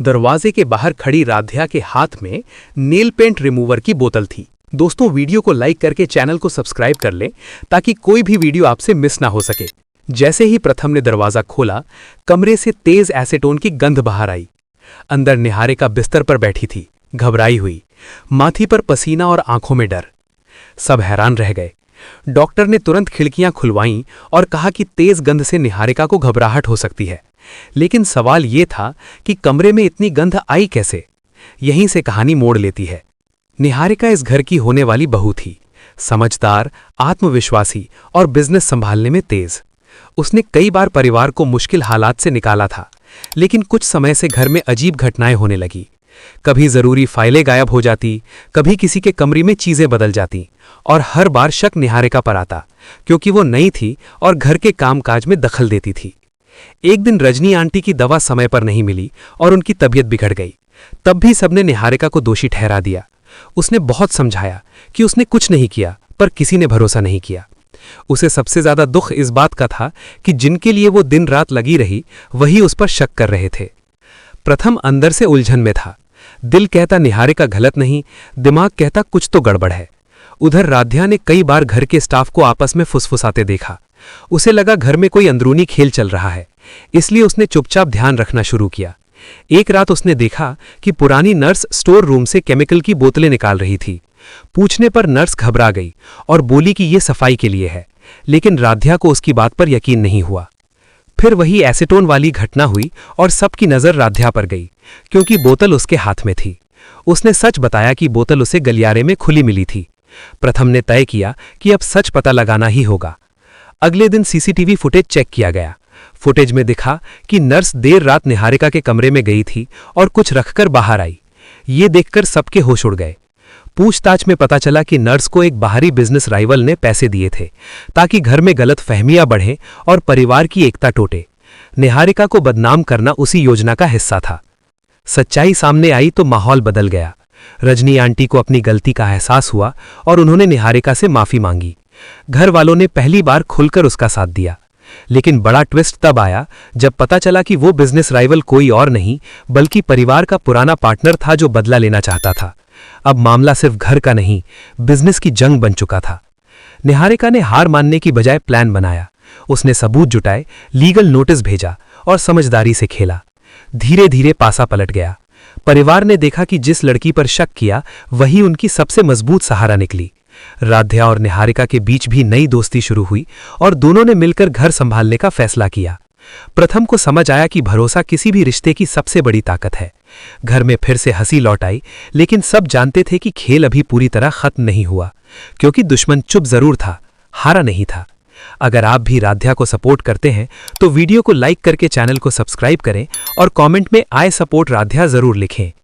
दरवाजे के बाहर खड़ी राध्या के हाथ में नेल पेंट रिमूवर की बोतल थी। दोस्तों, वीडियो को लाइक करके चैनल को सब्सक्राइब कर लें ताकि कोई भी वीडियो आपसे मिस ना हो सके। जैसे ही प्रथम ने दरवाजा खोला, कमरे से तेज एसीटोन की गंध बाहर आई। अंदर निहारिका बिस्तर पर बैठी थी, घबराई हुई, माथी पर पसीना और आंखों में डर। सब हैरान रह गए। डॉक्टर ने तुरंत खिड़कियां खुलवाईं और कहा कि तेज गंध से निहारिका को घबराहट हो सकती है। लेकिन सवाल यह था कि कमरे में इतनी गंध आई कैसे। यहीं से कहानी मोड़ लेती है। निहारिका इस घर की होने वाली बहू थी, समझदार, आत्मविश्वासी और बिजनेस संभालने में तेज। उसने कई बार परिवार को मुश्किल हालात से निकाला था, लेकिन कुछ समय से घर में अजीब घटनाएं होने लगी। कभी जरूरी फाइलें गायब हो जाती, कभी किसी के कमरे में चीजें बदल जाती, और हर बार शक निहारिका पर आता, क्योंकि वो नई थी और घर के कामकाज में दखल देती थी। एक दिन रजनी आंटी की दवा समय पर नहीं मिली और उनकी तबीयत बिगड़ गई। तब भी सबने निहारिका को दोषी ठहरा दिया। उसने बहुत समझाया कि उसने कुछ नहीं किया, पर किसी ने भरोसा नहीं किया। उसे सबसे ज्यादा दुख इस बात का था कि जिनके लिए वो दिन रात लगी रही, वही उस पर शक कर रहे थे। प्रथम अंदर से उलझन में था। दिल कहता निहारिका गलत नहीं, दिमाग कहता कुछ तो गड़बड़ है। उधर राध्या ने कई बार घर के स्टाफ को आपस में फुसफुसाते देखा। उसे लगा घर में कोई अंदरूनी खेल चल रहा है, इसलिए उसने चुपचाप ध्यान रखना शुरू किया। एक रात उसने देखा कि पुरानी नर्स स्टोर रूम से केमिकल की बोतलें निकाल रही थी। पूछने पर नर्स घबरा गई और बोली कि यह सफाई के लिए है, लेकिन राध्या को उसकी बात पर यकीन नहीं हुआ। फिर वही एसीटोन वाली घटना हुई और सबकी नजर राध्या पर गई, क्योंकि बोतल उसके हाथ में थी। उसने सच बताया कि बोतल उसे गलियारे में खुली मिली थी। प्रथम ने तय किया कि अब सच पता लगाना ही होगा। अगले दिन सीसीटीवी फुटेज चेक किया गया। फुटेज में दिखा कि नर्स देर रात निहारिका के कमरे में गई थी और कुछ रखकर बाहर आई। ये देखकर सबके होश उड़ गए। पूछताछ में पता चला कि नर्स को एक बाहरी बिजनेस राइवल ने पैसे दिए थे, ताकि घर में गलत फहमियां बढ़ें और परिवार की एकता टूटे। निहारिका को बदनाम करना उसी योजना का हिस्सा था। सच्चाई सामने आई तो माहौल बदल गया। रजनी आंटी को अपनी गलती का एहसास हुआ और उन्होंने निहारिका से माफी मांगी। घर वालों ने पहली बार खुलकर उसका साथ दिया। लेकिन बड़ा ट्विस्ट तब आया जब पता चला कि वो बिजनेस राइवल कोई और नहीं, बल्कि परिवार का पुराना पार्टनर था जो बदला लेना चाहता था। अब मामला सिर्फ घर का नहीं, बिजनेस की जंग बन चुका था। निहारिका ने हार मानने की बजाय प्लान बनाया। उसने सबूत जुटाए, लीगल नोटिस भेजा और समझदारी से खेला। धीरे धीरे पासा पलट गया। परिवार ने देखा कि जिस लड़की पर शक किया, वही उनकी सबसे मजबूत सहारा निकली। राध्या और निहारिका के बीच भी नई दोस्ती शुरू हुई और दोनों ने मिलकर घर संभालने का फैसला किया। प्रथम को समझ आया कि भरोसा किसी भी रिश्ते की सबसे बड़ी ताकत है। घर में फिर से हंसी लौट आई, लेकिन सब जानते थे कि खेल अभी पूरी तरह खत्म नहीं हुआ, क्योंकि दुश्मन चुप जरूर था, हारा नहीं था। अगर आप भी राध्या को सपोर्ट करते हैं तो वीडियो को लाइक करके चैनल को सब्सक्राइब करें और कमेंट में आई सपोर्ट राध्या जरूर लिखें।